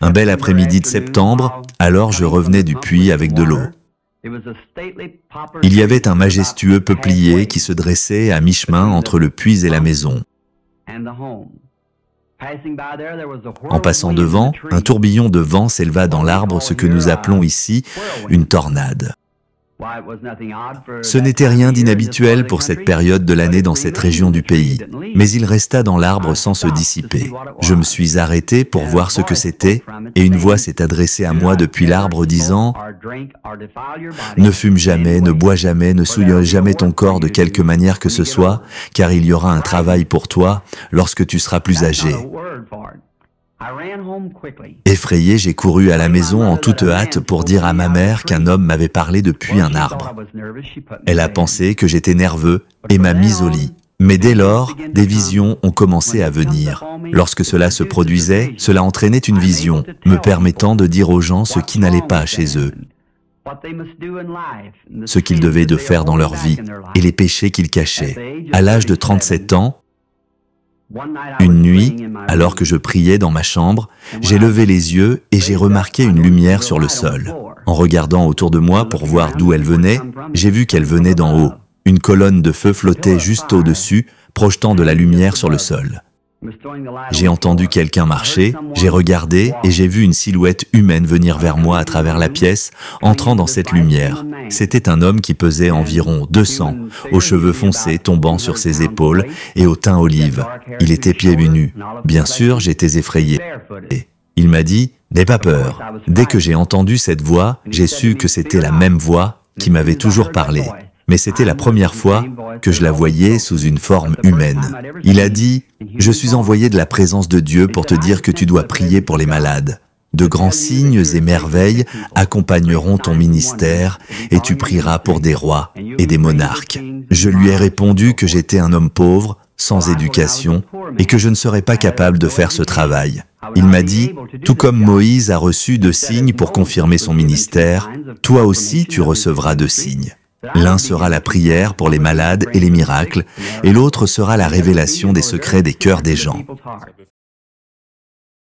Un bel après-midi de septembre, alors je revenais du puits avec de l'eau. Il y avait un majestueux peuplier qui se dressait à mi-chemin entre le puits et la maison. En passant devant, un tourbillon de vent s'éleva dans l'arbre, ce que nous appelons ici une tornade. Ce n'était rien d'inhabituel pour cette période de l'année dans cette région du pays, mais il resta dans l'arbre sans se dissiper. Je me suis arrêté pour voir ce que c'était, et une voix s'est adressée à moi depuis l'arbre disant « Ne fume jamais, ne bois jamais, ne souille jamais ton corps de quelque manière que ce soit, car il y aura un travail pour toi lorsque tu seras plus âgé. » Effrayé, j'ai couru à la maison en toute hâte pour dire à ma mère qu'un homme m'avait parlé depuis un arbre. Elle a pensé que j'étais nerveux et m'a mis au lit. Mais dès lors, des visions ont commencé à venir. Lorsque cela se produisait, cela entraînait une vision, me permettant de dire aux gens ce qui n'allait pas chez eux, ce qu'ils devaient de faire dans leur vie et les péchés qu'ils cachaient. À l'âge de 37 ans, une nuit, alors que je priais dans ma chambre, j'ai levé les yeux et j'ai remarqué une lumière sur le sol. En regardant autour de moi pour voir d'où elle venait, j'ai vu qu'elle venait d'en haut. Une colonne de feu flottait juste au-dessus, projetant de la lumière sur le sol. J'ai entendu quelqu'un marcher, j'ai regardé et j'ai vu une silhouette humaine venir vers moi à travers la pièce, entrant dans cette lumière. C'était un homme qui pesait environ 200, aux cheveux foncés tombant sur ses épaules et au teint olive. Il était pieds nus. Bien sûr, j'étais effrayé. Il m'a dit « N'aie pas peur ». Dès que j'ai entendu cette voix, j'ai su que c'était la même voix qui m'avait toujours parlé. Mais c'était la première fois que je la voyais sous une forme humaine. Il a dit « Je suis envoyé de la présence de Dieu pour te dire que tu dois prier pour les malades. De grands signes et merveilles accompagneront ton ministère et tu prieras pour des rois et des monarques. » Je lui ai répondu que j'étais un homme pauvre, sans éducation, et que je ne serais pas capable de faire ce travail. Il m'a dit « Tout comme Moïse a reçu 2 signes pour confirmer son ministère, toi aussi tu recevras 2 signes. L'un sera la prière pour les malades et les miracles, et l'autre sera la révélation des secrets des cœurs des gens. »